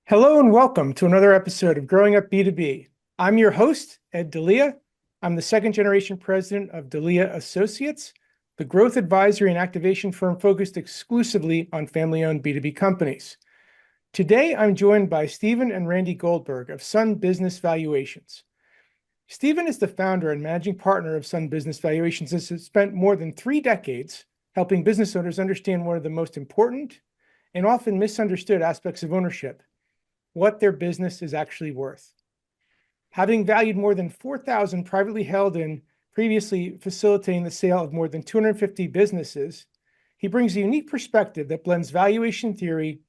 Hello and welcome to another episode of Growing Up B2B. I'm your host, Ed Delia. I'm the second generation president of Delia Associates, the growth advisory and activation firm focused exclusively on family-owned B2B companies. Today, I'm joined by Stephen and Randi Goldberg of Sun Business Valuations. Stephen is the founder and managing partner of Sun Business Valuations and has spent more than 3 decades helping business owners understand one of the most important and often misunderstood aspects of ownership: what their business is actually worth. Having valued more than 4,000 privately held and previously facilitating the sale of more than 250 businesses, he brings a unique perspective that blends valuation theory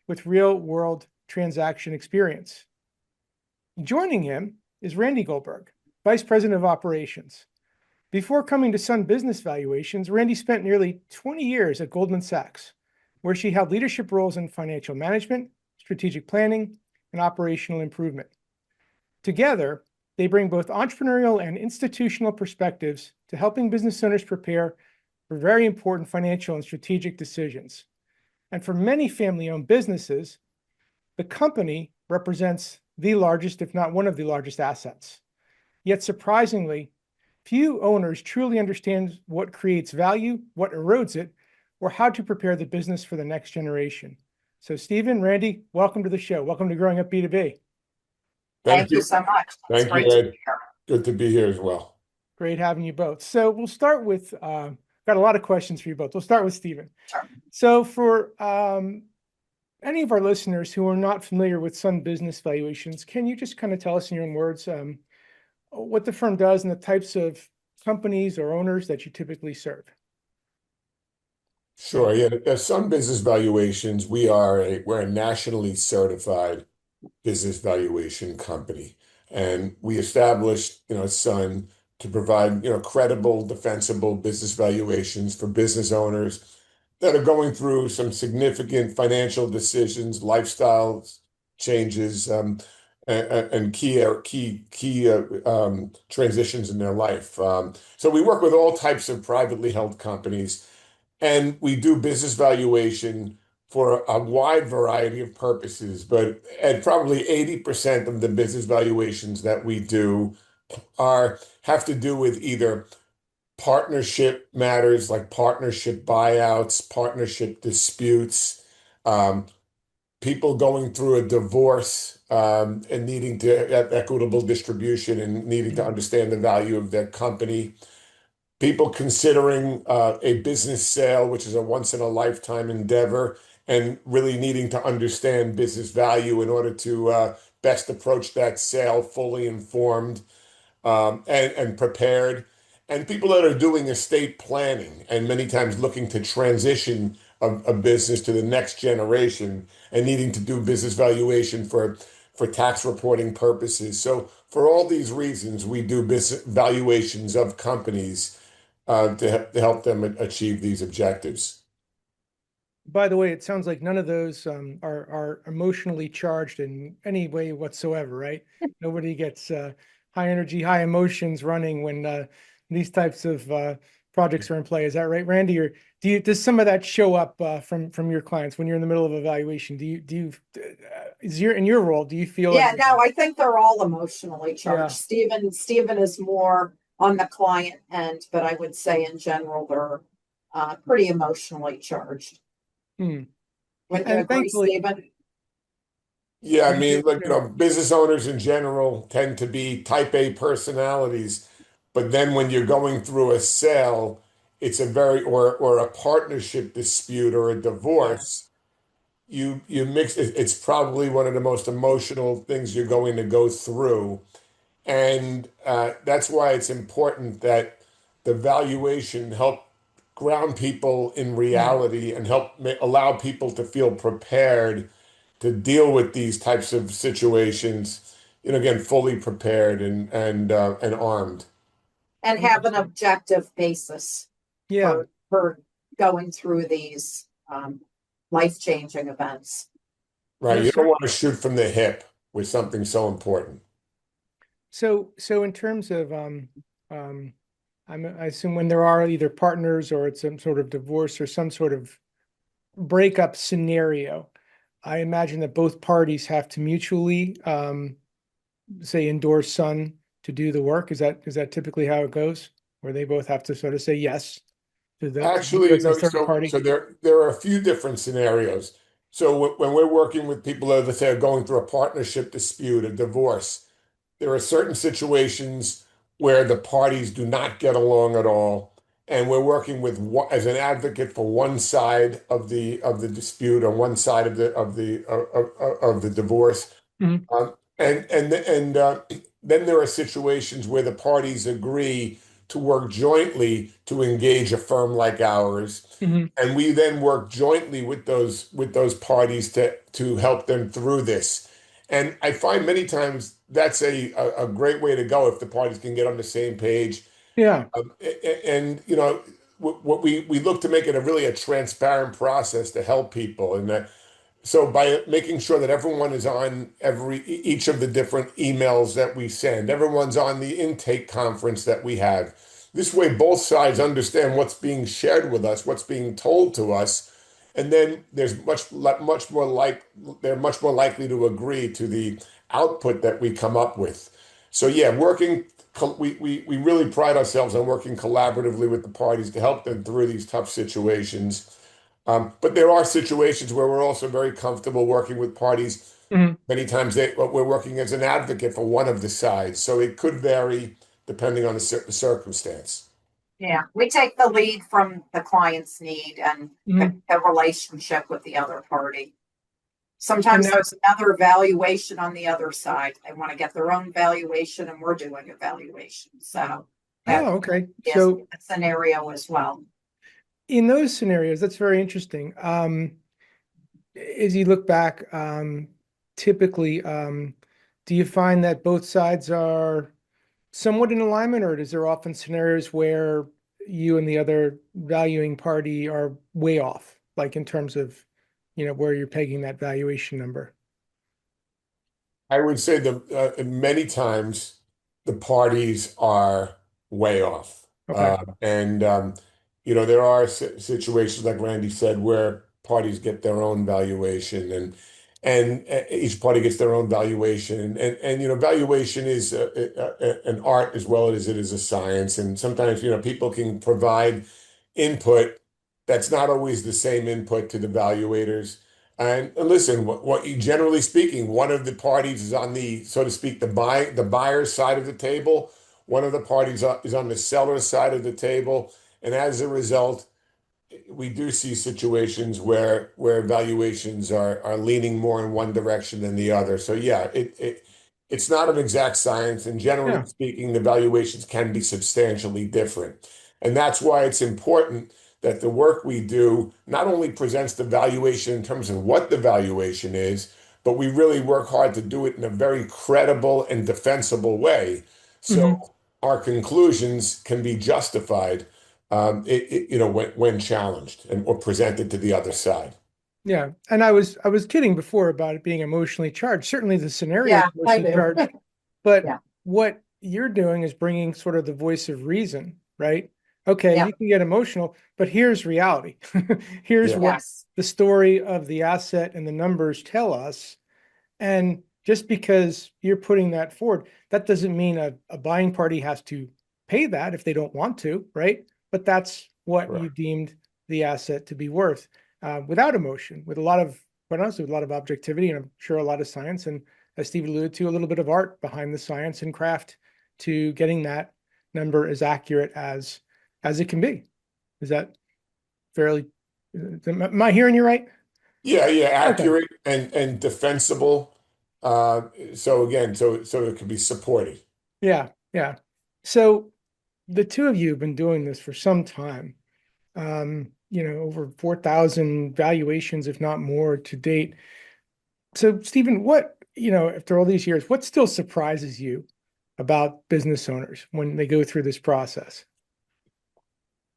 with real-world transaction experience. Joining him is Randi Goldberg, Vice President of Operations. Before coming to Sun Business Valuations, Randi spent nearly 20 years at Goldman Sachs, where she held leadership roles in financial management, strategic planning, and operational improvement. Together, they bring both entrepreneurial and institutional perspectives to helping business owners prepare for very important financial and strategic decisions. And for many family-owned businesses, the company represents the largest, if not one of the largest assets. Yet surprisingly, few owners truly understand what creates value, what erodes it, or how to prepare the business for the next generation. So Stephen, Randi, welcome to the show. Welcome to Growing Up B2B. Thank you so much. It's Thank you, great to be Ed. here. Good to be here as well. Great having you both. So we'll start with, got a lot of questions for you both. We'll start with Stephen. Sure. So for any of our listeners who are not familiar with Sun Business Valuations, can you just kind of tell us in your own words what the firm does and the types of companies or owners that you typically serve? Sure. Yeah. At Sun Business Valuations, we're a nationally certified business valuation company, and we established, Sun to provide, credible, defensible business valuations for business owners that are going through some significant financial decisions, lifestyle changes, and key transitions in their life. So we work with all types of privately held companies, and we do business valuation for a wide variety of purposes. But at probably 80% of the business valuations that we do have to do with either partnership matters like partnership buyouts, partnership disputes, um, people going through a divorce, and needing to have equitable distribution and needing to understand the value of their company. People considering a business sale, which is a once in a lifetime endeavor, and really needing to understand business value in order to best approach that sale fully informed, and prepared. And people that are doing estate planning and many times looking to transition a business to the next generation and needing to do business valuation for tax reporting purposes. So for all these reasons, we do business valuations of companies to help them achieve these objectives. By the way, it sounds like none of those are emotionally charged in any way whatsoever, right? Nobody gets high energy, high emotions running when these types of projects are in play. Is that right, Randi? Or does some of that show up from your clients when you're in the middle of evaluation? In your role, do you feel Yeah, like? no, I think they're all emotionally charged. Yeah. Stephen is more on the client end, but I would say in general they're pretty emotionally charged. Hmm. Would you And agree, thankfully, Stephen? Yeah, I yeah, mean, look, business owners in general tend to be type A personalities, but then when you're going through a sale, it's a or a partnership dispute or a Yeah. divorce. You mix it's probably one of the most emotional things you're going to go through. And that's why it's important that the valuation help ground people in Hmm. reality and help allow people to feel prepared to deal with these types of situations, again, fully prepared and armed. And have an objective basis Yeah. for going through these life-changing events. Right. No, You don't want certainly. to shoot from the hip with something so important. So in terms of I assume when there are either partners or it's some sort of divorce or some sort of breakup scenario, I imagine that both parties have to mutually, say, endorse Sun to do the work. Is that typically how it goes? Where they both have to sort of say yes to you Actually, as a no. third So party? there are a few different scenarios. So when we're working with people that, let's say, are going through a partnership dispute, a divorce, there are certain situations where the parties do not get along at all, and we're working with as an advocate for one side of the dispute, or one side of the divorce. Mhm. And then there are situations where the parties agree to work jointly to engage a firm like ours, Mhm. and we then work jointly with those parties to help them through this. And I find many times that's a great way to go if the parties can get on the same page. Yeah. And you know, what we look to make it a really a transparent process to help people, and that so by making sure that everyone is on each of the different emails that we send, everyone's on the intake conference that we have. This way, both sides understand what's being shared with us, what's being told to us, and then they're much more likely to agree to the output that we come up with. So yeah, we really pride ourselves on working collaboratively with the parties to help them through these tough situations. But there are situations where we're also very comfortable working with parties. Mhm. Many times we're working as an advocate for one of the sides. So it could vary depending on the circumstance. Yeah, we take the lead from the client's need and Mhm. the relationship with the other party. And Sometimes now, there's another valuation on the other side. They want to get their own valuation and we're doing a valuation. So that oh, okay. is So a scenario as well. in those scenarios, that's very interesting. As you look back, typically, do you find that both sides are somewhat in alignment, or is there often scenarios where you and the other valuing party are way off, like in terms of, where you're pegging that valuation number? I would say that many times the parties are way off. Okay. And, you know, there are situations, like Randy said, where parties get their own valuation, and each party gets their own valuation. And you know, valuation is an art as well as it is a science. And sometimes, you know, people can provide input that's not always the same input to the valuators. And listen, what you generally speaking, one of the parties is on the, so to speak, the buyer's side of the table. One of the parties is on the seller's side of the table, and as a result, we do see situations where valuations are leaning more in one direction than the other. So yeah, it's not an exact science, and Yeah. generally speaking, the valuations can be substantially different. And that's why it's important that the work we do not only presents the valuation in terms of what the valuation is, but we really work hard to do it in a very credible and defensible way. Hmm. So our conclusions can be justified, you know, when challenged and or presented to the other side. Yeah. And I was kidding before about it being emotionally charged. Certainly the scenario is Yeah, I emotionally do. charged, but Yeah. what you're doing is bringing sort of the voice of reason, right? Okay, Yeah. you can get emotional, but here's reality. Here's Yeah. what Yes. the story of the asset and the numbers tell us. And just because you're putting that forward, that doesn't mean a buying party has to pay that if they don't want to, right? But that's what you Correct. deemed the asset to be worth, without emotion, with a lot of, quite honestly, with a lot of objectivity, and I'm sure a lot of science, and as Steve alluded to, a little bit of art behind the science and craft to getting that number as accurate as it can be. Is that fairly, am I hearing you right? Yeah, yeah, Okay. accurate and defensible. So again, so it can be supported. Yeah, yeah. So the two of you have been doing this for some time. Over 4,000 valuations, if not more, to date. So, Stephen, after all these years, what still surprises you about business owners when they go through this process?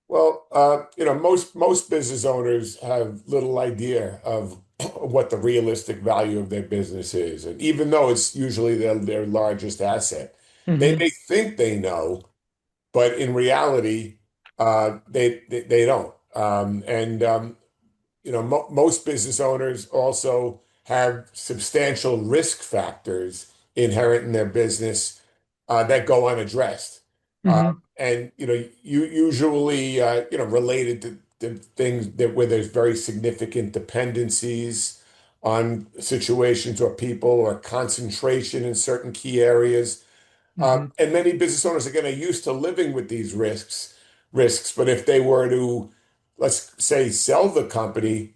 Well, you know, most business owners have little idea of what the realistic value of their business is, and even though it's usually their largest asset, they Hmm. may think they know, but in reality, they don't. And you know, mo most business owners also have substantial risk factors inherent in their business that go unaddressed. Hmm. And you usually related to things that where there's very significant dependencies on situations or people or concentration in certain key areas. Hmm. And many business owners are getting used to living with these risks. But if they were to, let's say, sell the company,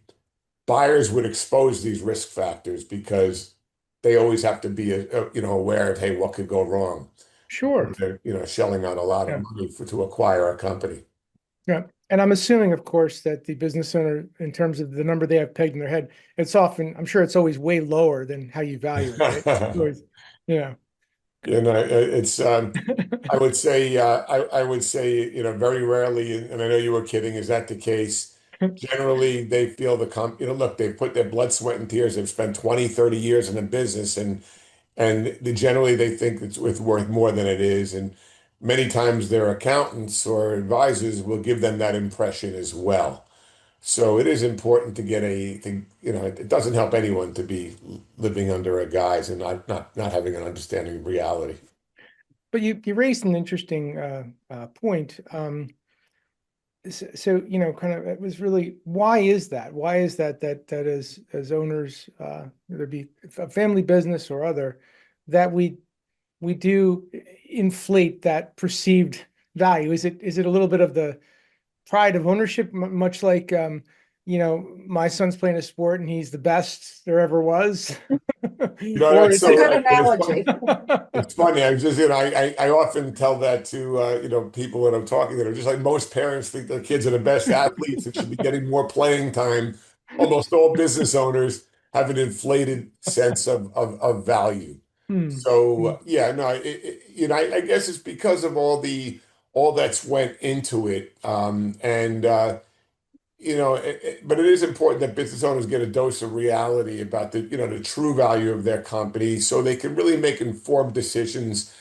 buyers would expose these risk factors because they always have to be, aware of, hey, what could go wrong? Sure. They're, shelling out a lot of Yeah. money to acquire a company. Yeah. And I'm assuming, of course, that the business owner, in terms of the number they have pegged in their head, I'm sure it's always way lower than how you value it, right? It's always, yeah. It's I would say, very rarely, and I know you were kidding, is that the case? Generally, they feel look, they've put their blood, sweat, and tears, they've spent 20, 30 years in a business, generally they think it's worth more than it is. And many times their accountants or advisors will give them that impression as well. So it is important to get it doesn't help anyone to be living under a guise and not having an understanding of reality. But you raised an interesting point. So, kind of, it was really, why is that? Why is that as owners, whether it be a family business or other, that we do inflate that perceived value? Is it a little bit of the pride of ownership, much like my son's playing a sport and he's the best there ever was? Or That's is It's a so good right. analogy. It's funny. I just, I often tell that to, people that I'm talking to. Just like most parents think their kids are the best athletes and should be getting more playing time. Almost all business owners have an inflated sense of value. Hmm. Hmm. So yeah, no, I guess it's because of all that's went into it. But it is important that business owners get a dose of reality about the true value of their company so they can really make informed decisions,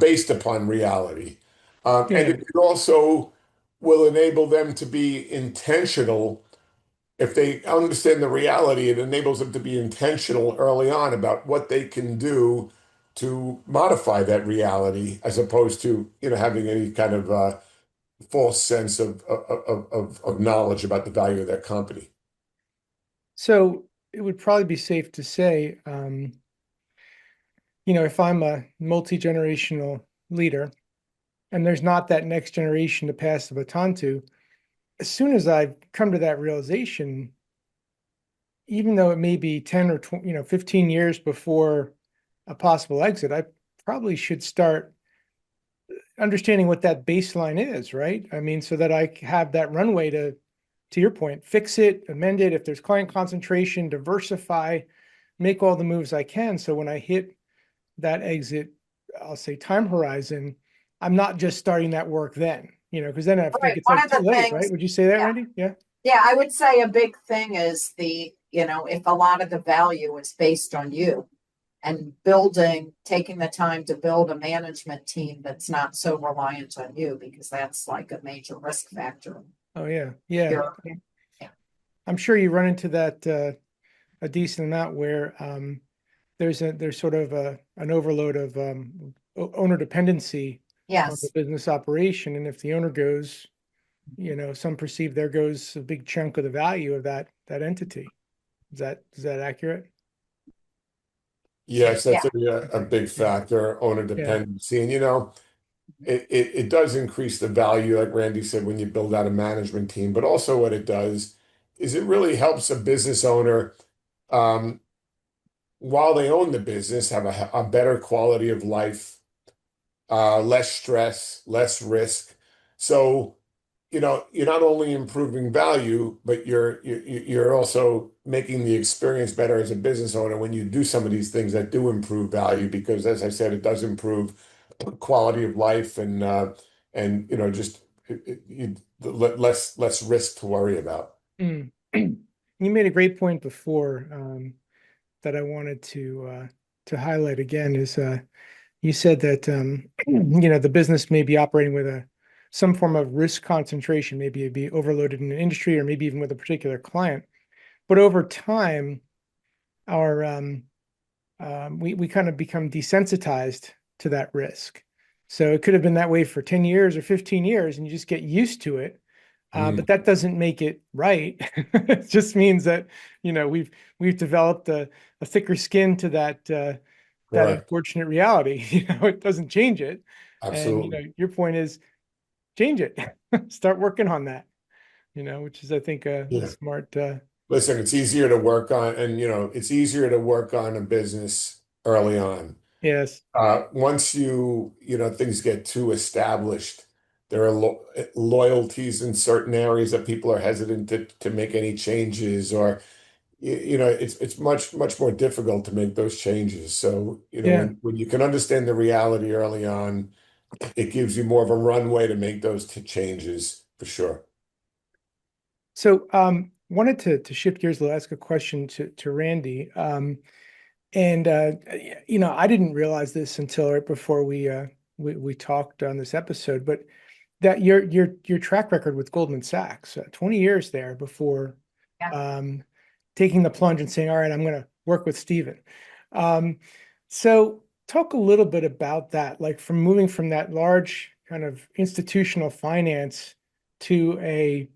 based upon reality. And Yeah. it also will enable them to be intentional. If they understand the reality, it enables them to be intentional early on about what they can do to modify that reality, as opposed to, having any kind of false sense of knowledge about the value of their company. So it would probably be safe to say, if I'm a multi-generational leader and there's not that next generation to pass the baton to, as soon as I come to that realization, even though it may be 10 or 20, 15 years before a possible exit, I probably should start understanding what that baseline is, right? I mean, so that I have that runway to your point, fix it, amend it. If there's client concentration, diversify, make all the moves I can. So when I hit that exit, I'll say time horizon, I'm not just starting that work then, because then I think Right. it's One like of too the late, right? things, Would you say that, yeah. Randy? Yeah. Yeah, I would say a big thing is if a lot of the value is based on you and taking the time to build a management team that's not so reliant on you, because that's like a major risk factor. Oh yeah. Yeah. You're, yeah. I'm sure you run into that a decent amount where there's sort of an overload of owner dependency on the Yes. business operation. And if the owner goes, some perceive there goes a big chunk of the value of that entity. Is that accurate? Yes, Yeah. that's a big Yeah. factor, owner Yeah. dependency. And it does increase the value, like Randy said, when you build out a management team. But also what it does is it really helps a business owner, um, while they own the business, have a better quality of life, less stress, less risk. So, you're not only improving value, but you're also making the experience better as a business owner when you do some of these things that do improve value, because as I said, it does improve quality of life and just less risk to worry about. Mm. You made a great point before that I wanted to highlight again is you said that the business may be operating with some form of risk concentration, maybe it'd be overloaded in an industry or maybe even with a particular client. But over time, our we kind of become desensitized to that risk. So it could have been that way for 10 years or 15 years, and you just get used to it. But that doesn't make it right. It just means that, we've developed a thicker skin to that Correct. unfortunate reality. It doesn't change it. And, Absolutely. your point is change it, start working on that, which is, I think, a Yeah. smart, Listen, it's easier to work on, and it's easier to work on a business early on. yes. Once things get too established, there are loyalties in certain areas that people are hesitant to make any changes, or it's much more difficult to make those changes. So, Yeah. when you can understand the reality early on, it gives you more of a runway to make those changes for sure. So, wanted to shift gears a little, ask a question to Randy. And I didn't realize this until right before we talked on this episode, but that your track record with Goldman Sachs, 20 years there before Yeah. taking the plunge and saying, all right, I'm going to work with Stephen. So talk a little bit about that, like from moving from that large kind of institutional finance to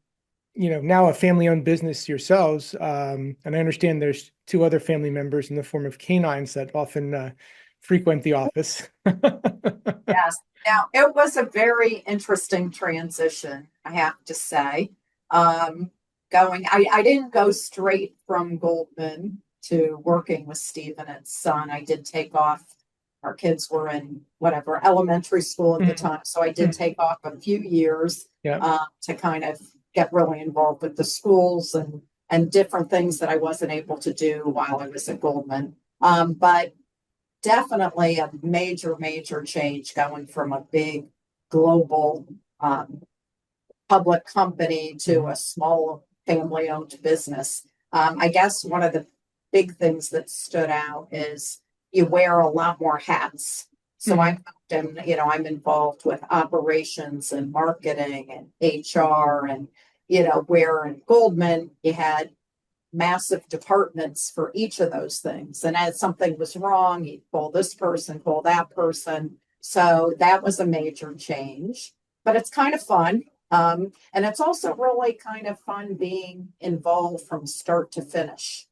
now a family-owned business yourselves. And I understand there's two other family members in the form of canines that often frequent the office. Yes. Now, it was a very interesting transition, I have to say. I didn't go straight from Goldman to working with Stephen and Son. I did take off. Our kids were in whatever elementary school at the time, so I did take off a few years Yeah. to kind of get really involved with the schools and different things that I wasn't able to do while I was at Goldman. But definitely a major change going from a big global public company to a small family owned business. I guess one of the big things that stood out is you wear a lot more hats. So I'm involved with operations and marketing and HR, and where in Goldman you had massive departments for each of those things. And as something was wrong, you call this person, call that person. So that was a major change, but it's kind of fun. And it's also really kind of fun being involved from start to finish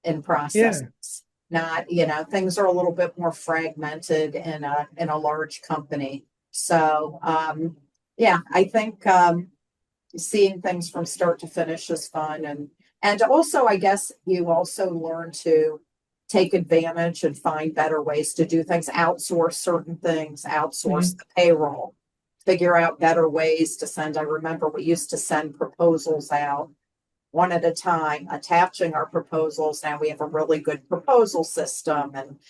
in processes. Not, things are a little bit more fragmented in a large company. So I think seeing things from start to finish is fun. And also, I guess you also learn to take advantage and find better ways to do things, outsource certain things, outsource the payroll, figure out better ways to send. I remember we used to send proposals out one at a time, attaching our proposals. Now we have a really good proposal system and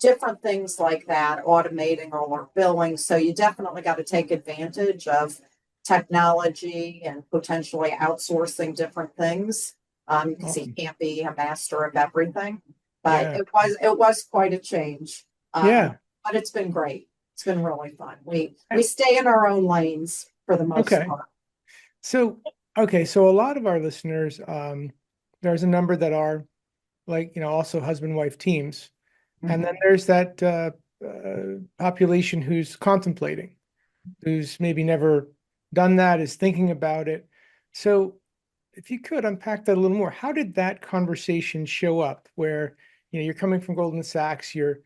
different things like that, automating all our billing. So you definitely got to take advantage of technology and potentially outsourcing different things. Because he can't be a master of everything, but it was quite a change. But it's been great. It's been really fun. We stay in our own lanes for the most part. So a lot of our listeners, there's a number that are like, also husband-wife teams. And then there's that population who's contemplating, who's maybe never done that, is thinking about it. So if you could unpack that a little more, how did that conversation show up where, you're coming from Goldman Sachs, you're,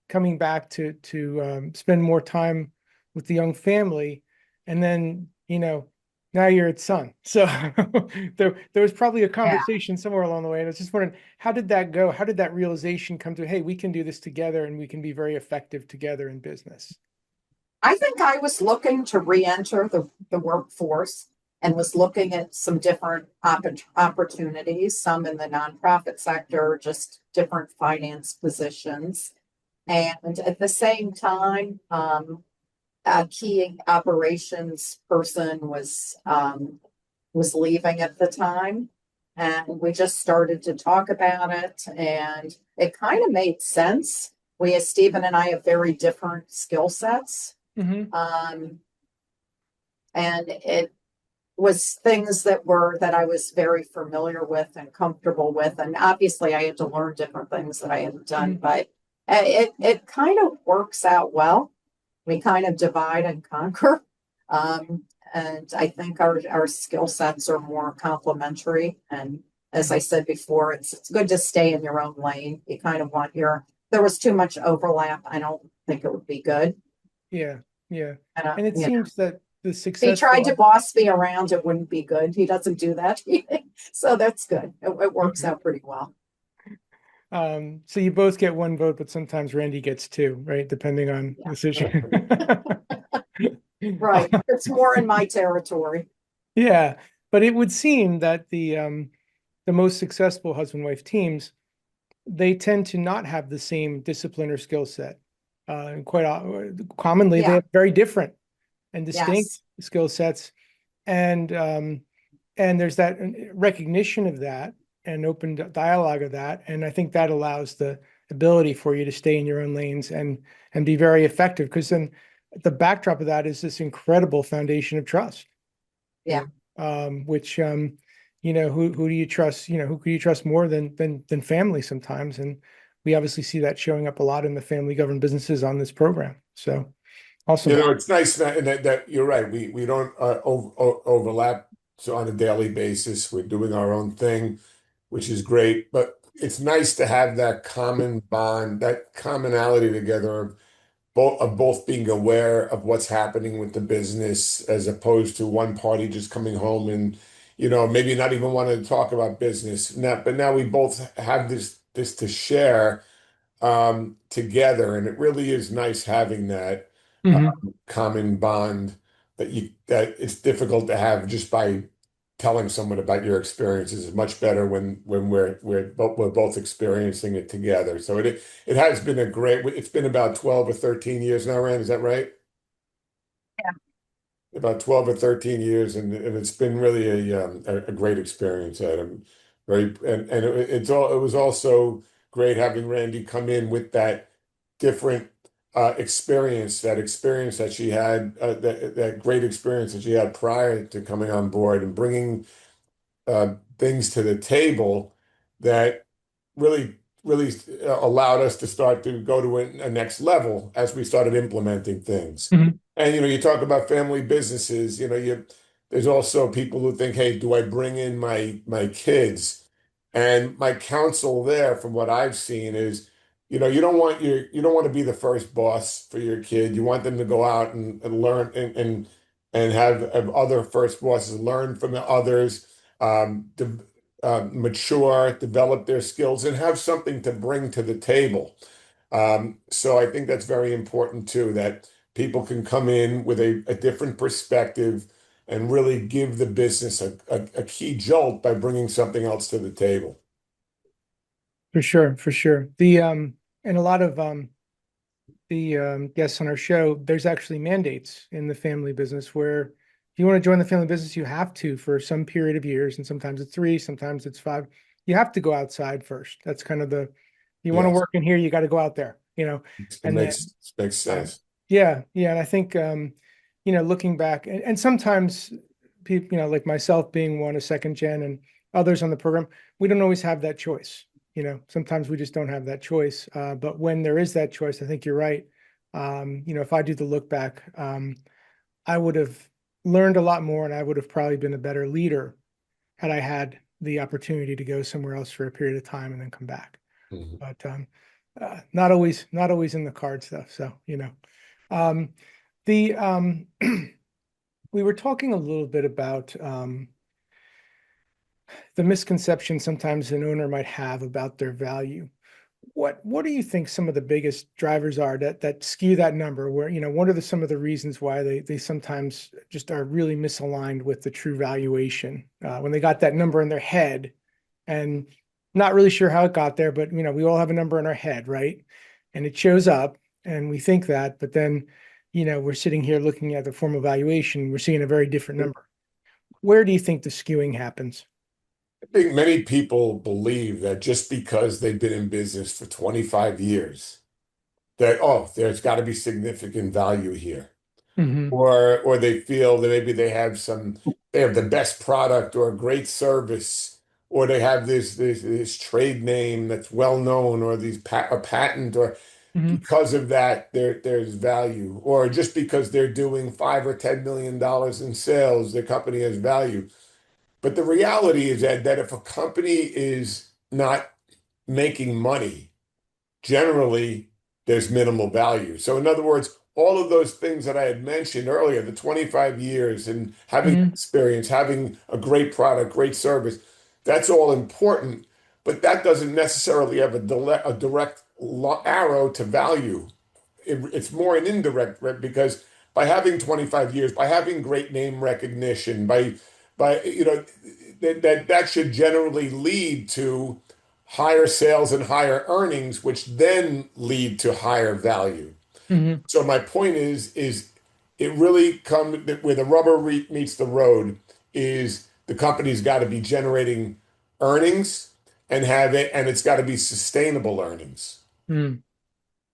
coming back to spend more time with the young family, and then, now you're at Sun. So there was probably a conversation somewhere along the way. And I was just wondering, how did that go? How did that realization come to, hey, we can do this together and we can be very effective together in business? I think I was looking to re-enter the workforce and was looking at some different opportunities, some in the nonprofit sector, just different finance positions. And at the same time, a key operations person was leaving at the time. And we just started to talk about it, and it kind of made sense. Stephen and I have very different skill sets. And was things that I was very familiar with and comfortable with. And obviously I had to learn different things that I hadn't done, but it kind of works out well. We kind of divide and conquer. And I think our skill sets are more complementary. And as I said before, it's good to stay in your own lane. You kind of want there was too much overlap. I don't think it would be good. Yeah, yeah. And, And it seems that the if he successful tried to boss me around, it wouldn't be good. He doesn't do that. So that's good. It works out pretty well. So you both get one vote, but sometimes Randy gets two, right? Depending on the situation. Right. It's more in my territory. Yeah, but it would seem that the most successful husband-wife teams, they tend to not have the same discipline or skill set. Commonly, they Yeah. have very different and distinct Yes. skill sets, and there's that recognition of that and open dialogue of that, and I think that allows the ability for you to stay in your own lanes and be very effective, because then the backdrop of that is this incredible foundation of trust. Yeah. Which who do you trust? Who can you trust more than family sometimes? And we obviously see that showing up a lot in the family governed businesses on this program. So awesome. It's nice that you're right. We don't overlap on a daily basis. We're doing our own thing, which is great. But it's nice to have that common bond, that commonality together of both being aware of what's happening with the business, as opposed to one party just coming home and maybe not even wanting to talk about business. But now we both have this to share together, and it really is nice having that Mhm. common bond that it's difficult to have just by telling someone about your experiences. Is much better when we're both experiencing it together. So it has been it's been about 12 or 13 years now, Rand, is that right? About 12 or 13 years, and it's been really a great experience, Adam. It was also great having Randy come in with that different experience that she had, that great experience that she had prior to coming on board, and bringing things to the table that really, really allowed us to start to go to a next level as we started implementing things. Mhm. And you talk about family businesses. There's also people who think, "Hey, do I bring in my kids?" And my counsel there, from what I've seen, is, you don't want to be the first boss for your kid. You want them to go out and learn and have other first bosses learn from the others, de mature, develop their skills, and have something to bring to the table. So I think that's very important too, that people can come in with a different perspective and really give the business a key jolt by bringing something else to the table. For sure, for sure. The and a lot of the guests on our show, there's actually mandates in the family business where if you want to join the family business, you have to, for some period of years, and sometimes it's 3, sometimes it's 5. You have to go outside first. That's kind of you want to Yes, work in here, you got to go out there, it and then makes sense. yeah, and I think looking back, and sometimes people, like myself being one, a second gen, and others on the program, we don't always have that choice. Sometimes we just don't have that choice. But when there is that choice, I think you're right. If I do the look back, I would have learned a lot more, and I would have probably been a better leader had I had the opportunity to go somewhere else for a period of time and then come back. Mhm. But not always in the cards though. So um, the we were talking a little bit about the misconception sometimes an owner might have about their value. What do you think some of the biggest drivers are that skew that number? Where, what are some of the reasons why they sometimes just are really misaligned with the true valuation when they got that number in their head and not really sure how it got there, but we all have a number in our head, right? And it shows up and we think that, but then we're sitting here looking at the formal valuation, we're seeing a very different number. Where do you think the skewing happens? I think many people believe that just because they've been in business for 25 years, that, oh, there's got to be significant value here. Hmm. or they feel that maybe they have the best product or a great service, or they have this trade name that's well known, or a patent, or Hmm. because of that there's value, or just because they're doing $5 or $10 million in sales, the company has value. But the reality is, Ed, that if a company is not making money, generally there's minimal value. So in other words, all of those things that I had mentioned earlier, the 25 years and having Hmm. experience, having a great product, great service, that's all important, but that doesn't necessarily have a direct arrow to value. It's more an indirect, right? Because by having 25 years, by having great name recognition, by that should generally lead to higher sales and higher earnings, which then lead to higher value. Hmm. So my point is it really comes where the rubber meets the road is the company's got to be generating earnings and it's got to be sustainable earnings. Hmm.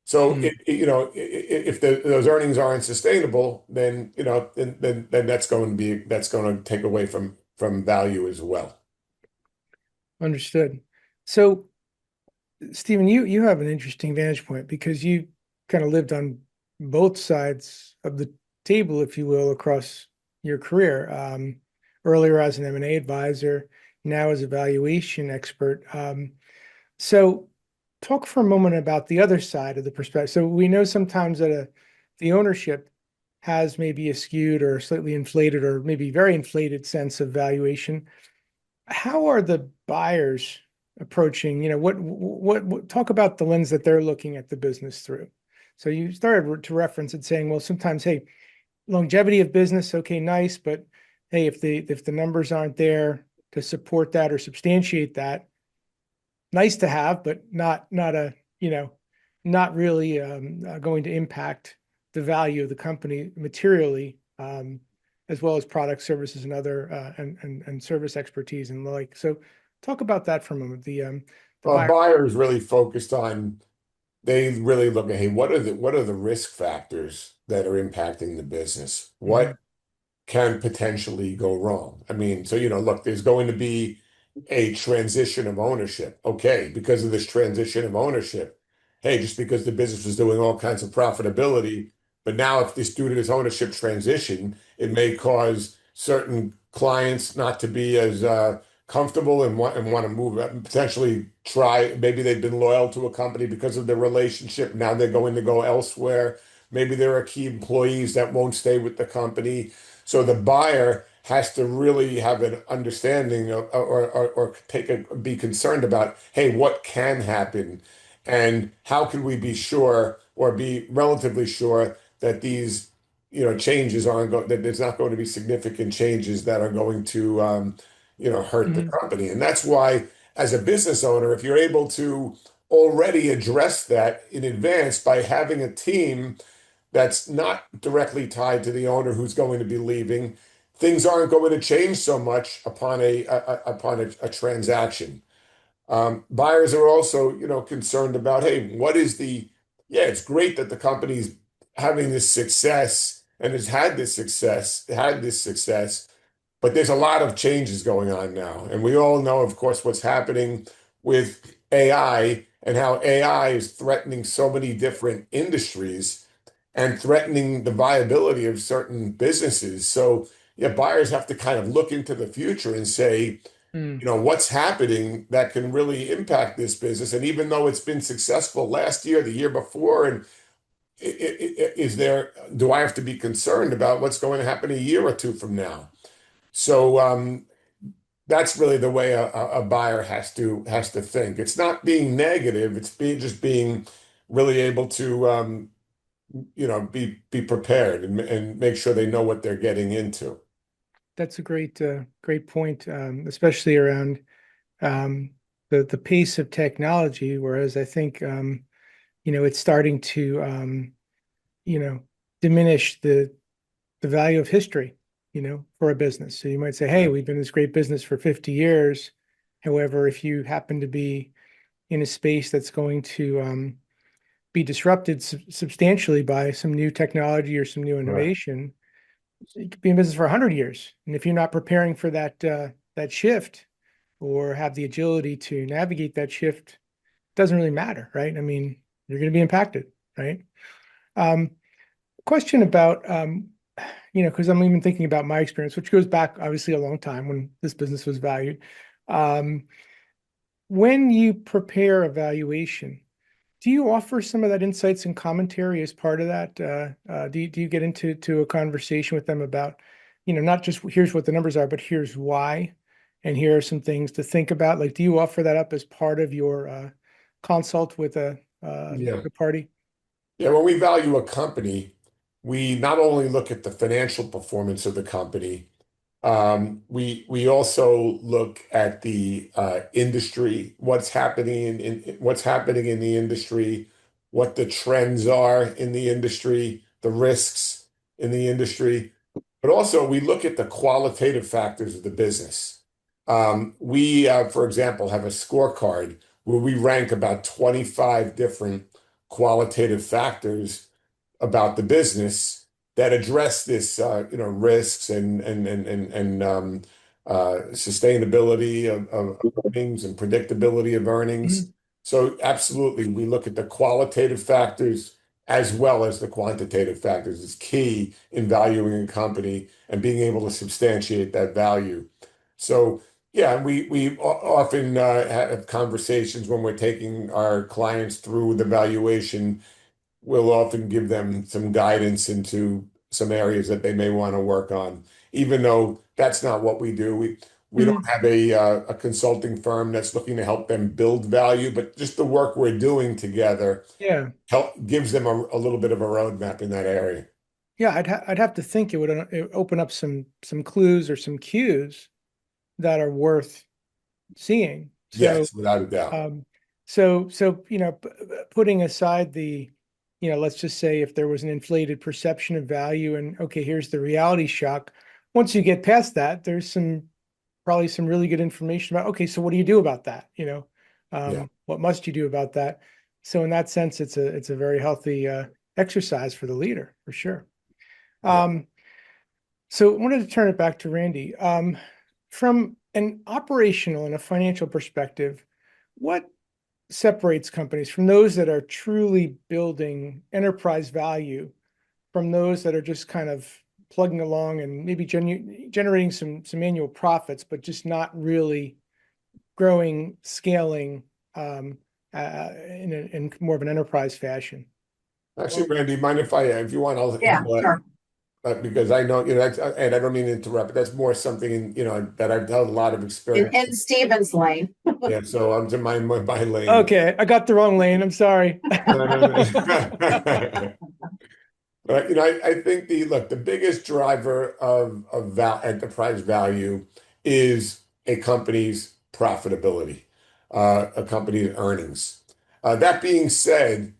So Hmm. if those earnings aren't sustainable, then then that's going to take away from value as well. Understood. So, Stephen, you have an interesting vantage point because you kind of lived on both sides of the table, if you will, across your career. Earlier as an M&A advisor, now as a valuation expert. So talk for a moment about the other side of the perspective. So we know sometimes that the ownership has maybe a skewed or slightly inflated or maybe very inflated sense of valuation. How are the buyers approaching, what talk about the lens that they're looking at the business through? So you started to reference it saying, well, sometimes, hey, longevity of business, okay, nice, but hey, if the numbers aren't there to support that or substantiate that, nice to have, but not really going to impact the value of the company materially, as well as product services and other and service expertise and the like. So talk about that for a moment. The buyer. Buyers really focused on they really look at, hey, what are the risk factors that are impacting the business? Mhm. What can potentially go wrong? I mean, so look, there's going to be a transition of ownership. Okay, because of this transition of ownership, hey, just because the business was doing all kinds of profitability, but now if this due to this ownership transition, it may cause certain clients not to be as comfortable and want to move up and potentially try. Maybe they've been loyal to a company because of their relationship. Now they're going to go elsewhere. Maybe there are key employees that won't stay with the company. So the buyer has to really have an understanding or be concerned about, hey, what can happen and how can we be sure or be relatively sure that these changes aren't going that there's not going to be significant changes that are going to hurt the Mhm. company. And that's why as a business owner, if you're able to already address that in advance by having a team that's not directly tied to the owner who's going to be leaving, things aren't going to change so much upon a transaction. Buyers are also, concerned about, hey, yeah, it's great that the company's having this success and has had this success, but there's a lot of changes going on now. And we all know, of course, what's happening with AI and how AI is threatening so many different industries and threatening the viability of certain businesses. So, yeah, buyers have to kind of look into the future and say, Mm. what's happening that can really impact this business. And even though it's been successful last year, the year before, and do I have to be concerned about what's going to happen a year or two from now? So that's really the way a buyer has to think. It's not being negative. It's being really able to be prepared and make sure they know what they're getting into. That's a great point, especially around um, the pace of technology. Whereas I think it's starting to you know diminish the value of history, for a business. So you might say, hey, Yeah. we've been this great business for 50 years. However, if you happen to be in a space that's going to be disrupted substantially by some new technology or some new Right. innovation, you could be in business for 100 years. And if you're not preparing for that shift or have the agility to navigate that shift, it doesn't really matter, right? I mean, you're going to be impacted, right? Question about, because I'm even thinking about my experience, which goes back obviously a long time when this business was valued. When you prepare a valuation, do you offer some of that insights and commentary as part of that? Do you get into a conversation with them about, not just here's what the numbers are, but here's why, and here are some things to think about? Like, do you offer that up as part of your consult with Yeah. a party? Yeah, when we value a company, we not only look at the financial performance of the company, we also look at the industry, what's happening in the industry, what the trends are in the industry, the risks in the industry, but also we look at the qualitative factors of the business. For example, have a scorecard where we rank about 25 different qualitative factors about the business that address this, risks and sustainability of earnings and predictability of earnings. Mhm. So absolutely, we look at the qualitative factors as well as the quantitative factors. It's key in valuing a company and being able to substantiate that value. So yeah, we often have conversations when we're taking our clients through the valuation. We'll often give them some guidance into some areas that they may want to work on, even though that's not what we do. We don't Mhm. have a consulting firm that's looking to help them build value, but just the work we're doing together gives them a little bit of a roadmap in that area. Yeah, I'd have to think it would open up some clues or some cues that are worth seeing. So Yes, without a doubt. um, putting aside the, let's just say if there was an inflated perception of value and okay, here's the reality shock. Once you get past that, there's probably some really good information about okay, so what do you do about that? Yeah, What must you do about that? So in that sense, it's a very healthy exercise for the leader for sure. yeah. Um, so I wanted to turn it back to Randy. From an operational and a financial perspective, what separates companies from those that are truly building enterprise value from those that are just kind of plugging along and maybe generating some annual profits, but just not really growing, scaling in more of an enterprise fashion? Actually, Randy, mind if you want, I'll Yeah, handle it. sure. Because I know, and I don't mean to interrupt, but that's more something, that I've had a lot of experience. In Stephen's lane. Yeah, so I'm to my lane. Okay, I got the wrong lane. I'm sorry. No, no, no. But I think the biggest driver of enterprise value is a company's profitability, a company's earnings. That being said,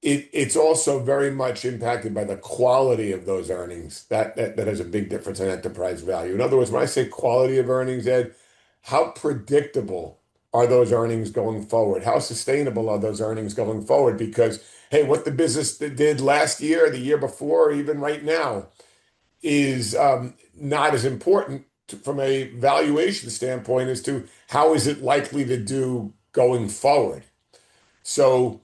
it's also very much impacted by the quality of those earnings. That has a big difference in enterprise value. In other words, when I say quality of earnings, Ed, how predictable are those earnings going forward? How sustainable are those earnings going forward? Because, hey, what the business did last year, the year before, or even right now, is not as important from a valuation standpoint as to how is it likely to do going forward. So,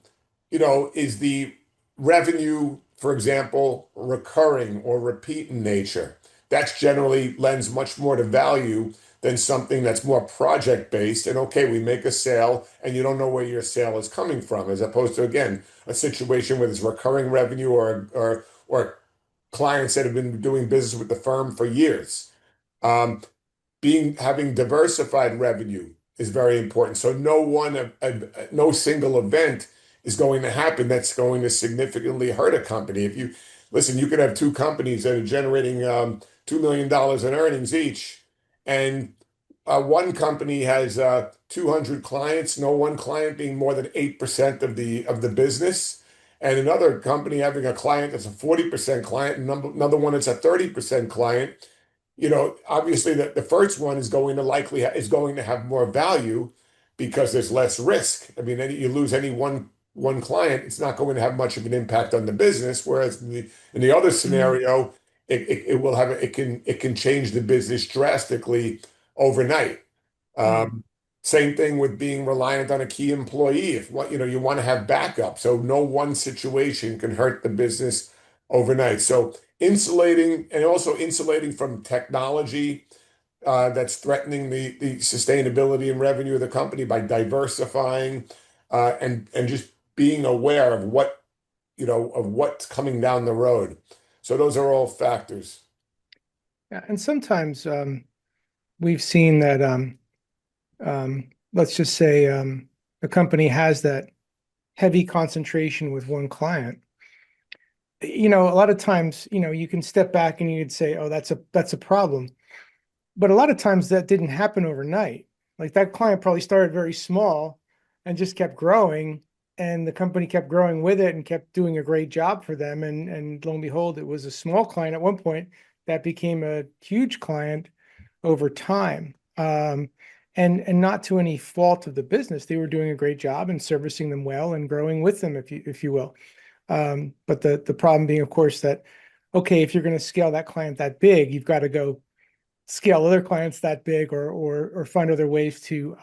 is the revenue, for example, recurring or repeat in nature? That's generally lends much more to value than something that's more project based. And okay, we make a sale and you don't know where your sale is coming from, as opposed to, again, a situation where there's recurring revenue or clients that have been doing business with the firm for years. Having diversified revenue is very important. So no single event is going to happen that's going to significantly hurt a company. If you listen, you could have two companies that are generating $2 million in earnings each, and one company has 200 clients, no one client being more than 8% of the business, and another company having a client that's a 40% client, and another one that's a 30% client. Obviously the first one is going to have more value because there's less risk. I mean, you lose any one client, it's not going to have much of an impact on the business. Whereas in the other scenario, it will have it can change the business drastically overnight. Mm. Um, Same thing with being reliant on a key employee. If what you want to have backup, so no one situation can hurt the business overnight. So insulating and also insulating from technology that's threatening the sustainability and revenue of the company by diversifying and just being aware of of what's coming down the road. So those are all factors. Yeah, and sometimes we've seen that let's just say a company has that heavy concentration with one client. A lot of times, you can step back and you'd say, "Oh, that's a problem." But a lot of times that didn't happen overnight. Like that client probably started very small and just kept growing, and the company kept growing with it and kept doing a great job for them. And lo and behold, it was a small client at one point that became a huge client over time. And not to any fault of the business, they were doing a great job and servicing them well and growing with them, if you will. But the problem being, of course, that okay, if you're going to scale that client that big, you've got to go scale other clients that big, or find other ways to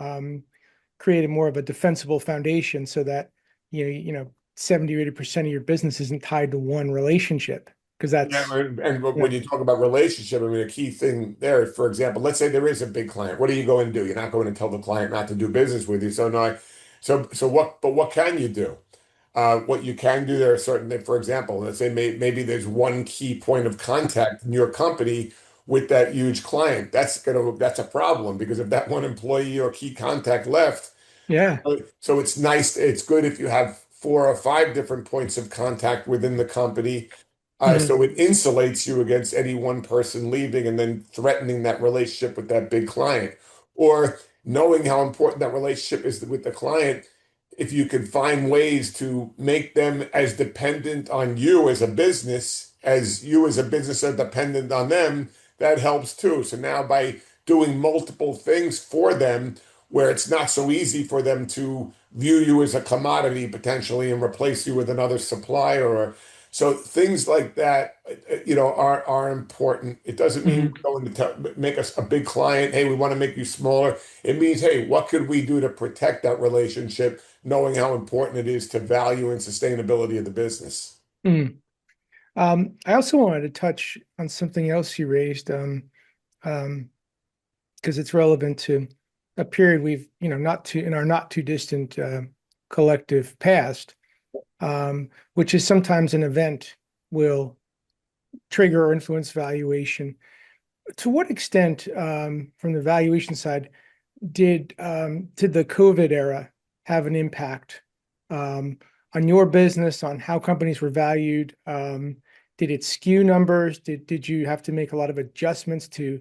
create a more of a defensible foundation so that 70 or 80% of your business isn't tied to one relationship, because Yeah, that's and yeah when you talk about relationship, I mean, a key thing there, for example, let's say there is a big client. What are you going to do? You're not going to tell the client not to do business with you. So no, so what? But what can you do? What you can do, there are certain, for example, let's say maybe there's one key point of contact in your company with that huge client. That's a problem because if that one employee or key contact left, yeah so it's nice, it's good if you have four or five different points of contact within the company. Mhm. So it insulates you against any one person leaving and then threatening that relationship with that big client. Or knowing how important that relationship is with the client, if you can find ways to make them as dependent on you as you as a business are dependent on them, that helps too. So now by doing multiple things for them, where it's not so easy for them to view you as a commodity potentially and replace you with another supplier or so things like that, are important. It doesn't mean Mhm. we're going to make us a big client. Hey, we want to make you smaller. It means, hey, what could we do to protect that relationship, knowing how important it is to value and sustainability of the business? Mhm. I also wanted to touch on something else you raised, um, because it's relevant to a period we've, not too in our not too distant collective past, which is sometimes an event will trigger or influence valuation. To what extent, from the valuation side, did the COVID era have an impact on your business, on how companies were valued? Did it skew numbers? Did you have to make a lot of adjustments to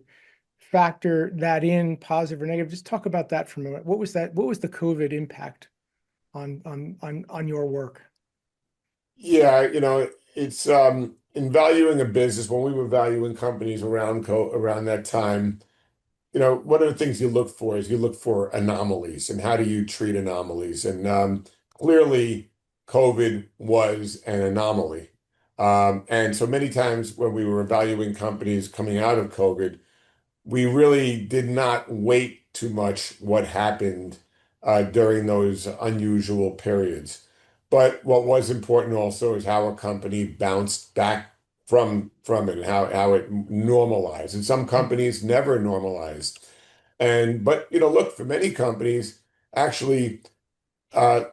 factor that in, positive or negative? Just talk about that for a moment. What was that? What was the COVID impact on your work? Yeah, it's in valuing a business when we were valuing companies around that time. One of the things you look for is you look for anomalies and how do you treat anomalies? And clearly, COVID was an anomaly. And so many times when we were evaluating companies coming out of COVID, we really did not weight too much what happened during those unusual periods. But what was important also is how a company bounced back from it and how it normalized. And some companies never normalized. But look, for many companies, actually, uh,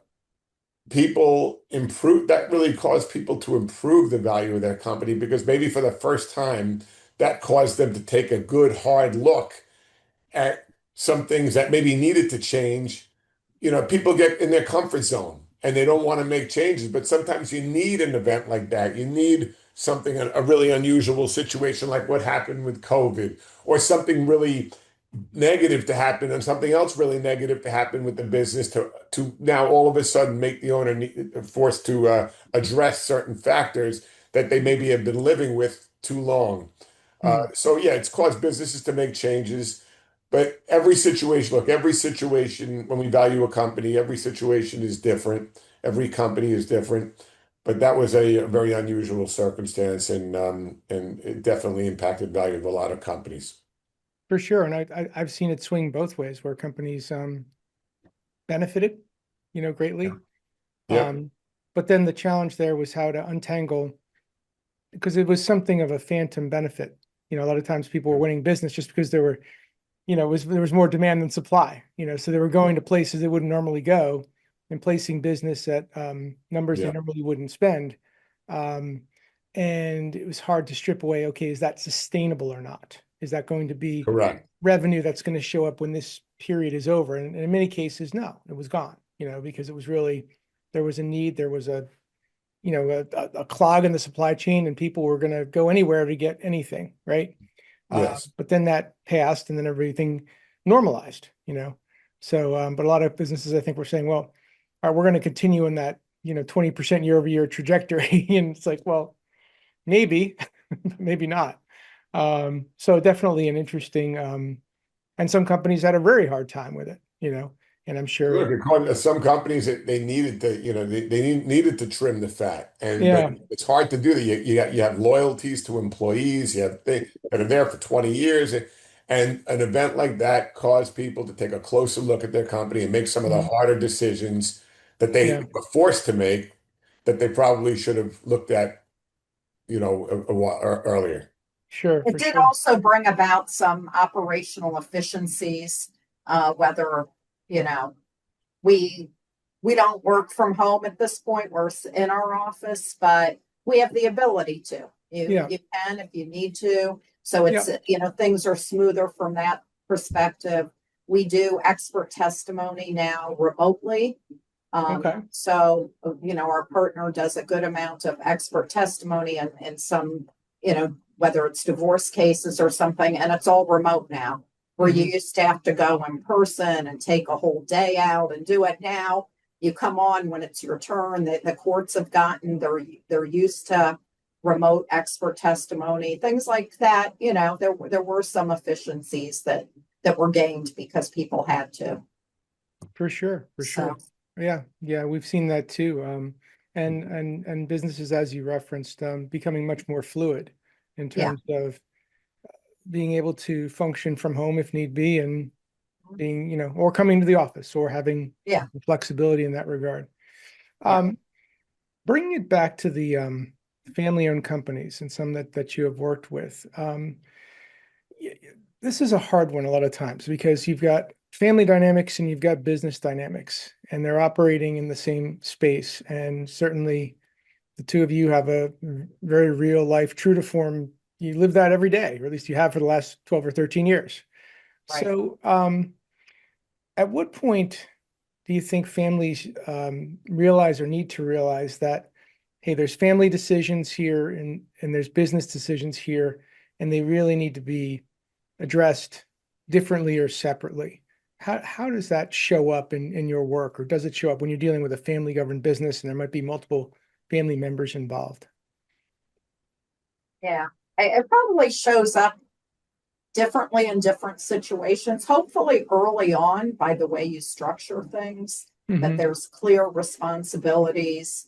people improve that really caused people to improve the value of their company because maybe for the first time that caused them to take a good hard look at some things that maybe needed to change. People get in their comfort zone and they don't want to make changes, but sometimes you need an event like that. You need something, a really unusual situation like what happened with COVID, or something really negative to happen and something else really negative to happen with the business to now all of a sudden make the owner forced to address certain factors that they maybe have been living with too long. Hmm. So yeah, it's caused businesses to make changes. But every situation, look, every situation, when we value a company, every situation is different. Every company is different. But that was a very unusual circumstance, and it definitely impacted value of a lot of companies. For sure. And I've seen it swing both ways where companies benefited, greatly. Yep. But then the challenge there was how to untangle, because it was something of a phantom benefit. A lot of times people were winning business just because there were, there was more demand than supply, so they were going to places they wouldn't normally go and placing business at numbers they Yeah. normally wouldn't spend. Um, and it was hard to strip away, okay, is that sustainable or not? Is that going to be Correct. revenue that's going to show up when this period is over? And in many cases, no, it was gone, because it was really, there was a need, there was a a clog in the supply chain, and people were going to go anywhere to get anything, right? Yes. But then that passed, and then everything normalized, So, but a lot of businesses, I think, were saying, well, all right, we're going to continue in that 20% year over year trajectory, and it's like, well, maybe, maybe not. So definitely an interesting, and some companies had a very hard time with it, and I'm sure, Look, according to some companies, they needed to, needed to trim the fat, but yeah, it's hard to do that. You have loyalties to employees, you have things that are there for 20 years, and an event like that caused people to take a closer look at their company and make some of the mhm, harder decisions that they yeah, were forced to make that they probably should have looked at, a while earlier. sure, It for did sure, also bring about some operational efficiencies, whether, you know, we we don't work from home at this point. We're in our office, but we have the ability to. You yeah, you can if you need to. So yeah, it's things are smoother from that perspective. We do expert testimony now remotely. okay, Our partner does a good amount of expert testimony and some, whether it's divorce cases or something, and it's all remote now. Where you hmm, used to have to go in person and take a whole day out and do it now. You come on when it's your turn. The courts have gotten they're used to remote expert testimony, things like that. There were some efficiencies that were gained because people had to. for sure, for So sure. Yeah, yeah, we've seen that too. And businesses, as you referenced, becoming much more fluid in yeah. terms of being able to function from home if need be, and being, or coming to the office, or having Yeah. flexibility in that regard. Yeah. Um, Bringing it back to the family-owned companies and some that you have worked with. This is a hard one a lot of times because you've got family dynamics and you've got business dynamics, and they're operating in the same space. And certainly the two of you have a very real life, true to form. You live that every day, or at least you have for the last 12 or 13 years. Right. So, at what point do you think families realize or need to realize that, hey, there's family decisions here, and there's business decisions here, and they really need to be addressed differently or separately? How does that show up in your work, or does it show up when you're dealing with a family governed business and there might be multiple family members involved? Yeah. It probably shows up differently in different situations, hopefully early on by the way you structure things, that Hmm. there's clear responsibilities,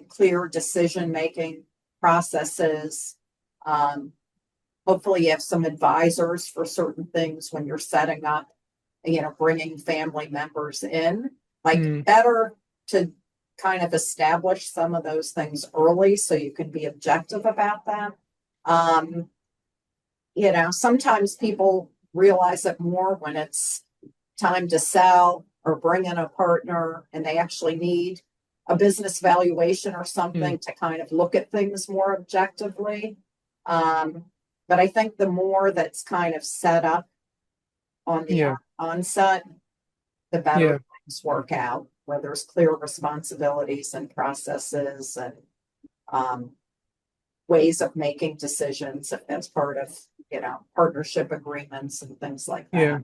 clear decision making processes. Um, Hopefully you have some advisors for certain things when you're setting up, bringing family members in. Like Mm, better to kind of establish some of those things early so you can be objective about them. Um, Sometimes people realize it more when it's time to sell or bring in a partner and they actually need a business valuation or mm, something to kind of look at things more objectively. Um, but I think the more that's kind of set up on the yeah, onset, the better yeah, things work out, where there's clear responsibilities and processes and um, ways of making decisions as part of, partnership agreements and things like yeah.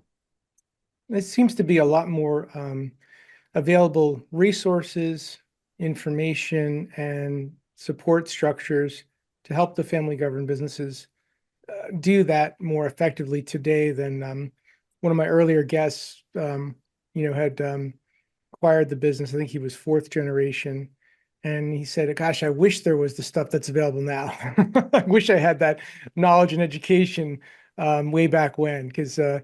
that. It seems to be a lot more available resources, information, and support structures to help the family governed businesses do that more effectively today than one of my earlier guests, had acquired the business. I think he was fourth generation. And he said, gosh, I wish there was the stuff that's available now. I wish I had that knowledge and education way back when, because, it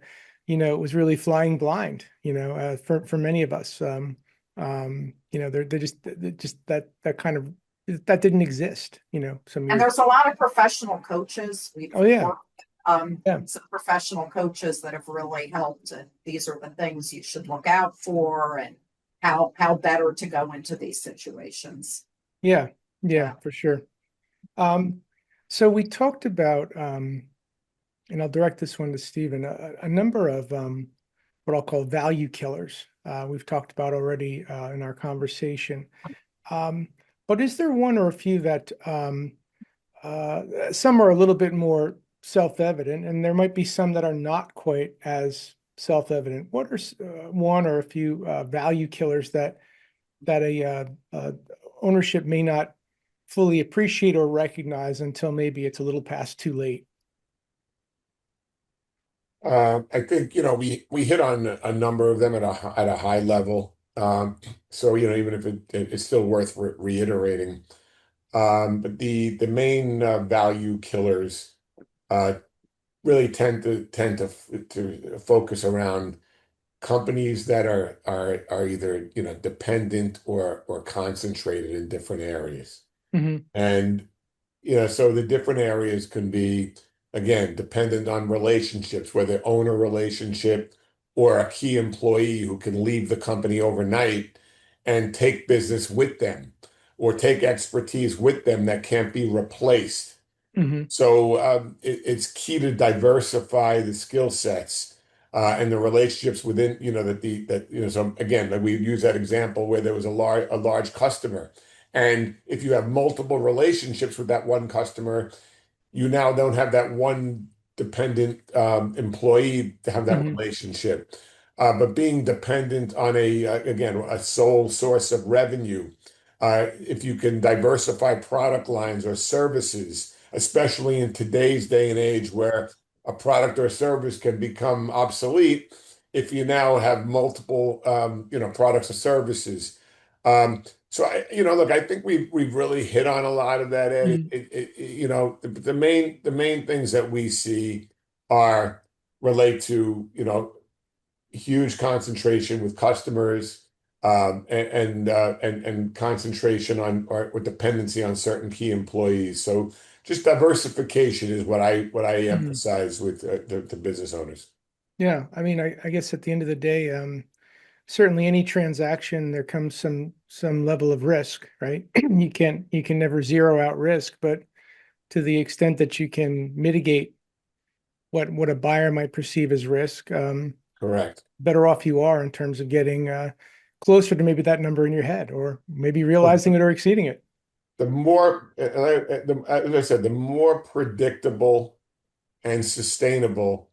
was really flying blind, for many of us. They're just that kind of, that didn't exist, some And years. there's a lot of professional coaches. We've Oh, yeah. worked with some professional coaches that have really helped. And these are the things you should look out for and how better to go into these situations. Yeah, for sure. So we talked about, and I'll direct this one to Stephen, a number of what I'll call value killers. We've talked about already in our conversation. But is there one or a few that some are a little bit more self-evident, and there might be some that are not quite as self-evident? What are one or a few value killers that a ownership may not fully appreciate or recognize until maybe it's a little past too late? I think, we hit on a number of them at a high level. So, even if it's still worth reiterating. But the main value killers really tend to focus around companies that are either, dependent or concentrated in different areas. Mm-hmm. And so the different areas can be, again, dependent on relationships, whether owner relationship or a key employee who can leave the company overnight and take business with them or take expertise with them that can't be replaced. Mm-hmm. So it's key to diversify the skill sets and the relationships within, so again, like we use that example where there was a large customer. And if you have multiple relationships with that one customer, you now don't have that one dependent employee to have that Mm-hmm. relationship. But being dependent on again, a sole source of revenue, if you can diversify product lines or services, especially in today's day and age where a product or service can become obsolete if you now have multiple, products or services. So look, I think we've really hit on a lot of that, Ed. Mm-hmm. The main things that we see are relate to, huge concentration with customers, and concentration on or dependency on certain key employees. So just diversification is what I Mm-hmm. emphasize with the business owners. Yeah, I mean, I guess at the end of the day, certainly any transaction, there comes some level of risk, right? You can never zero out risk, but to the extent that you can mitigate what a buyer might perceive as risk, Correct. better off you are in terms of getting closer to maybe that number in your head, or maybe realizing it or exceeding it. The more, as I said, the more predictable and sustainable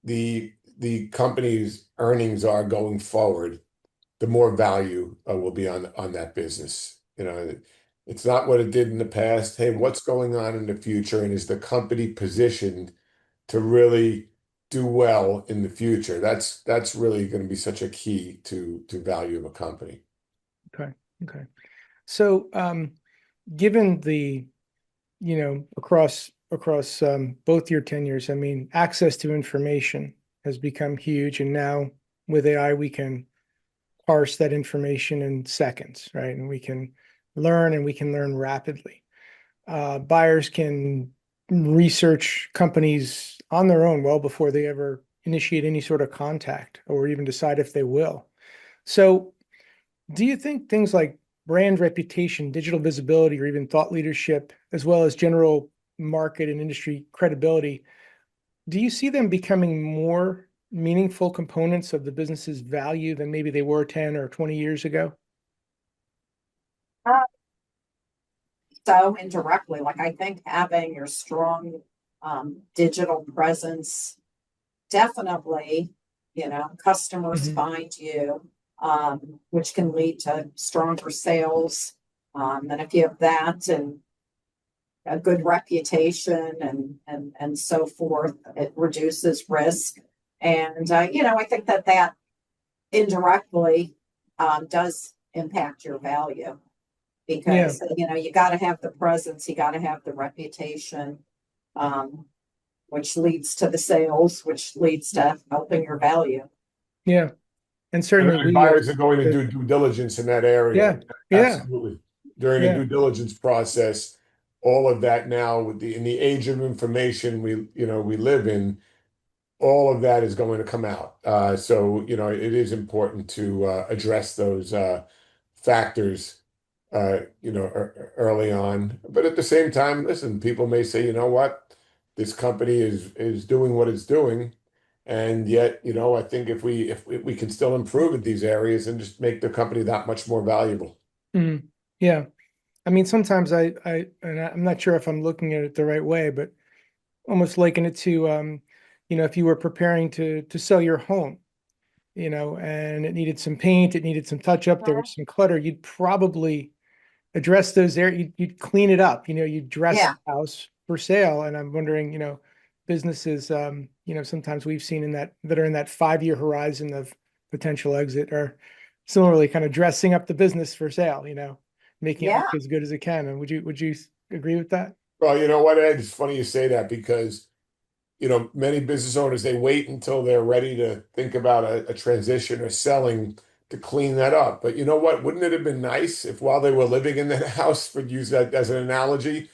the company's earnings are going forward, the more value will be on that business. It's not what it did in the past. Hey, what's going on in the future, and is the company positioned to really do well in the future? That's really going to be such a key to value of a company. Okay. Okay. So, given the, across both your tenures, I mean, access to information has become huge, and now with AI, we can parse that information in seconds, right? And we can learn rapidly. Buyers can research companies on their own well before they ever initiate any sort of contact or even decide if they will. So, do you think things like brand reputation, digital visibility, or even thought leadership, as well as general market and industry credibility, do you see them becoming more meaningful components of the business's value than maybe they were 10 or 20 years ago? Uh, so indirectly, like I think having your strong digital presence definitely, customers Mm-hmm. find you, which can lead to stronger sales. And if you have that and a good reputation and so forth, it reduces risk. And, I think that indirectly does impact your value Yeah. because, you got to have the presence, you got to have the reputation, um, which leads to the sales, which leads to helping your value. Yeah. And certainly And we, buyers are going to do due diligence in that area. yeah. Yeah. Absolutely. During the Yeah. due diligence process, all of that now with in the age of information we live in, all of that is going to come out. So, it is important to address those factors, early on. But at the same time, listen, people may say, you know what, this company is doing what it's doing, and yet, I think if we can still improve at these areas and just make the company that much more valuable. Mm. Yeah. I mean, sometimes I'm not sure if I'm looking at it the right way, but almost liken it to, if you were preparing to sell your home, and it needed some paint, it needed some touch up, there was some clutter, you'd probably address those areas, you'd clean it up, you'd dress Yeah. the house for sale. And I'm wondering, businesses, sometimes we've seen that are in that 5-year horizon of potential exit are similarly kind of dressing up the business for sale, making it Yeah. look as good as it can. And would you agree with that? Well, you know what, Ed? It's funny you say that because many business owners, they wait until they're ready to think about a transition or selling to clean that up. But you know what? Wouldn't it have been nice if while they were living in that house, for use that as an analogy,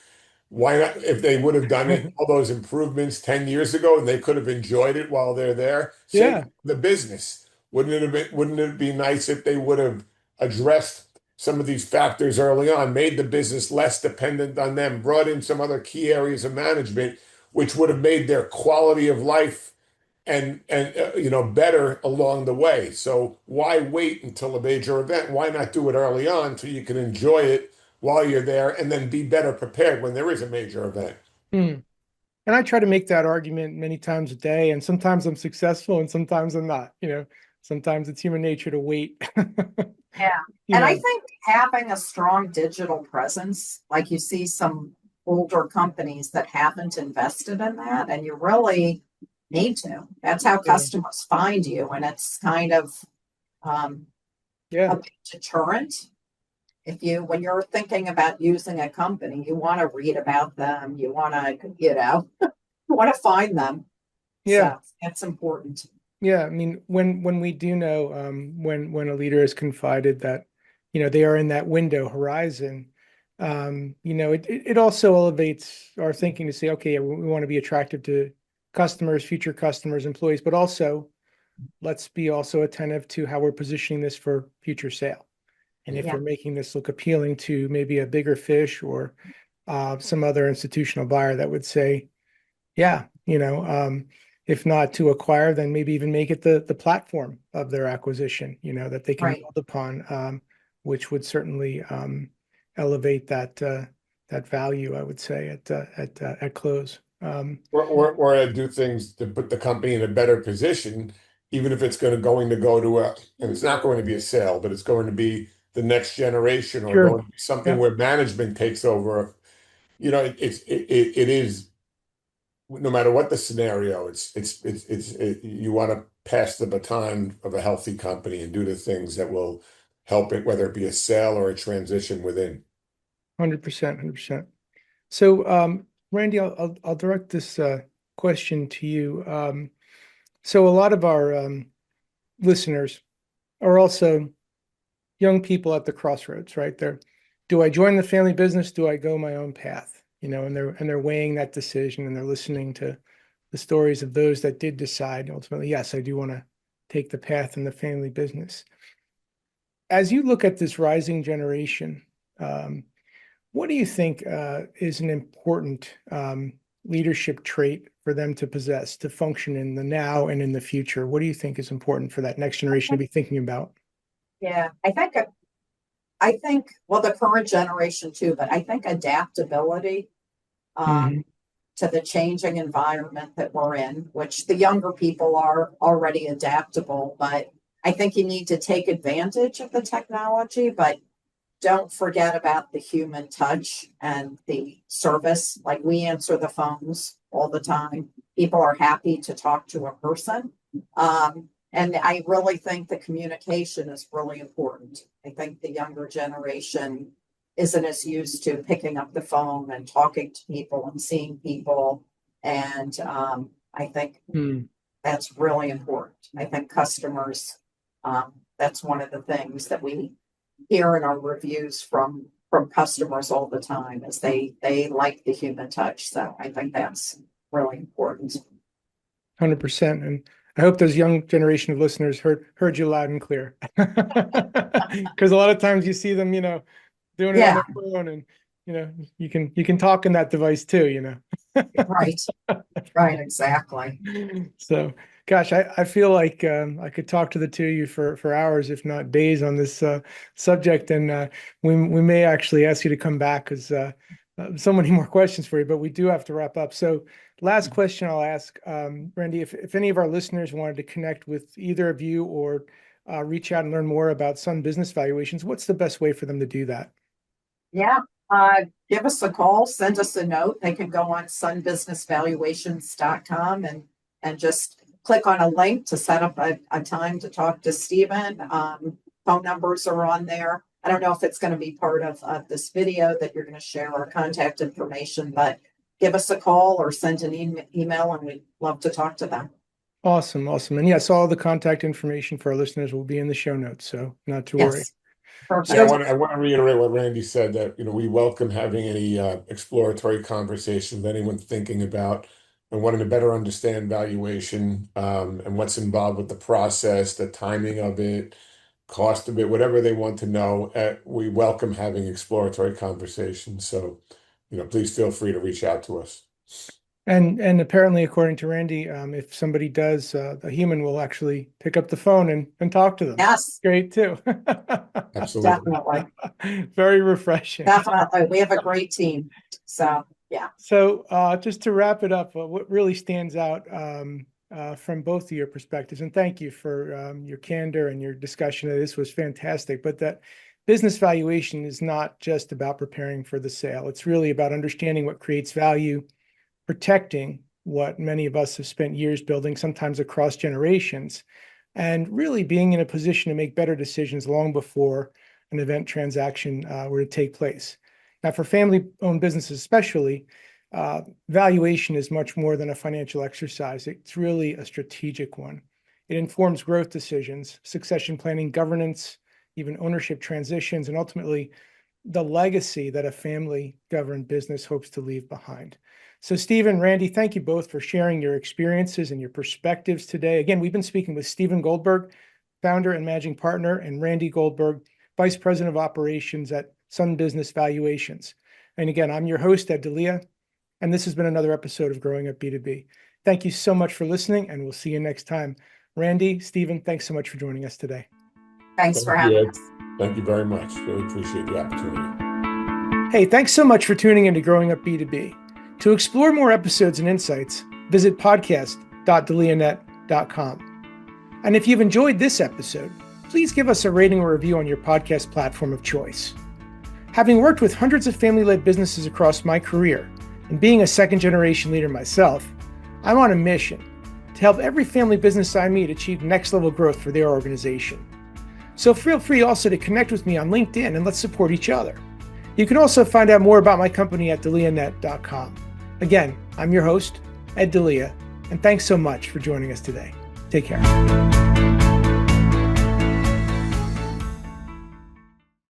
why not, if they would have done it, all those improvements 10 years ago and they could have enjoyed it while they're there, save Yeah. the business. Wouldn't it be nice if they would have addressed some of these factors early on, made the business less dependent on them, brought in some other key areas of management, which would have made their quality of life and better along the way. So why wait until a major event? Why not do it early on so you can enjoy it while you're there and then be better prepared when there is a major event? Hmm. And I try to make that argument many times a day, and sometimes I'm successful and sometimes I'm not. Sometimes it's human nature to wait. Yeah. you And I know, think having a strong digital presence, like you see some older companies that haven't invested in that, and you really need to. That's how yeah, customers find you. And it's kind of yeah, a big deterrent. When you're thinking about using a company, you want to read about them, you want to, you want to find them. yeah, So that's important. yeah. I mean, when we do know, when a leader has confided that, they are in that window horizon, it also elevates our thinking to say, okay, yeah, we want to be attractive to customers, future customers, employees, but also let's be also attentive to how we're positioning this for future sale. And if Yeah. we're making this look appealing to maybe a bigger fish or some other institutional buyer that would say, yeah, if not to acquire, then maybe even make it the platform of their acquisition, that they can Right. build upon, which would certainly elevate that value, I would say, at close. Or do things to put the company in a better position, even if it's going to go to and it's not going to be a sale, but it's going to be the next generation or Sure. going to be something Yeah. where management takes over. It is, no matter what the scenario, you want to pass the baton of a healthy company and do the things that will help it, whether it be a sale or a transition within. 100%, 100%. So, Randy, I'll direct this question to you. So, a lot of our listeners are also young people at the crossroads, right? Do I join the family business? Do I go my own path? And they're weighing that decision, and they're listening to the stories of those that did decide ultimately, yes, I do want to take the path in the family business. As you look at this rising generation, um, what do you think is an important leadership trait for them to possess to function in the now and in the future? What do you think is important for that next generation to be thinking about? Yeah. I think, well, the current generation too, but I think adaptability Hmm. um, to the changing environment that we're in, which the younger people are already adaptable, but I think you need to take advantage of the technology, but don't forget about the human touch and the service. Like we answer the phones all the time. People are happy to talk to a person. And I really think the communication is really important. I think the younger generation isn't as used to picking up the phone and talking to people and seeing people. And I think that's really important. I think customers, that's one of the things that we hear in our reviews from customers all the time is they like the human touch. So I think that's really important. 100%. And I hope those young generation of listeners heard you loud and clear. Because a lot of times you see them, doing it on their phone, and you can talk in that device too, Right. Right, exactly. So gosh, I feel like I could talk to the two of you for hours, if not days, on this subject, and we may actually ask you to come back because so many more questions for you, but we do have to wrap up. So last question I'll ask, Randi, if any of our listeners wanted to connect with either of you or reach out and learn more about Sun Business Valuations, what's the best way for them to do that? Yeah. Give us a call, send us a note. They can go on sunbusinessvaluations.com and just click on a link to set up a time to talk to Stephen. Phone numbers are on there. I don't know if it's going to be part of this video that you're going to share our contact information, but give us a call or send an email and we'd love to talk to them. Awesome. And yes, all the contact information for our listeners will be in the show notes, so not to worry. Yeah, I want to reiterate what Randi said, that we welcome having any exploratory conversation with anyone thinking about and wanting to better understand valuation and what's involved with the process, the timing of it, cost of it, whatever they want to know. We welcome having exploratory conversations. So, please feel free to reach out to us. And apparently, according to Randi, if somebody does, a human will actually pick up the phone and talk to them. Yes. Great too. Absolutely. Definitely. Very refreshing. Definitely. We have a great team. So, yeah. So just to wrap it up, what really stands out from both of your perspectives, and thank you for your candor and your discussion of this was fantastic, but that business valuation is not just about preparing for the sale. It's really about understanding what creates value, protecting what many of us have spent years building, sometimes across generations, and really being in a position to make better decisions long before an event transaction were to take place. Now, for family-owned businesses especially, valuation is much more than a financial exercise. It's really a strategic one. It informs growth decisions, succession planning, governance, even ownership transitions, and ultimately the legacy that a family-governed business hopes to leave behind. So Stephen, Randi, thank you both for sharing your experiences and your perspectives today. Again, we've been speaking with Stephen Goldberg, founder and managing partner, and Randi Goldberg, vice president of operations at Sun Business Valuations. And again, I'm your host, Ed Delia, and this has been another episode of Growing Up B2B. Thank you so much for listening, and we'll see you next time. Randi, Stephen, thanks so much for joining us today. Thanks for having us. Thank you very much. Really appreciate the opportunity. Hey, thanks so much for tuning into Growing Up B2B. To explore more episodes and insights, visit podcast.delianet.com. And if you've enjoyed this episode, please give us a rating or review on your podcast platform of choice. Having worked with hundreds of family-led businesses across my career, and being a second-generation leader myself, I'm on a mission to help every family business I meet achieve next-level growth for their organization. So feel free also to connect with me on LinkedIn and let's support each other. You can also find out more about my company at delianet.com. Again, I'm your host, Ed Delia, and thanks so much for joining us today. Take care.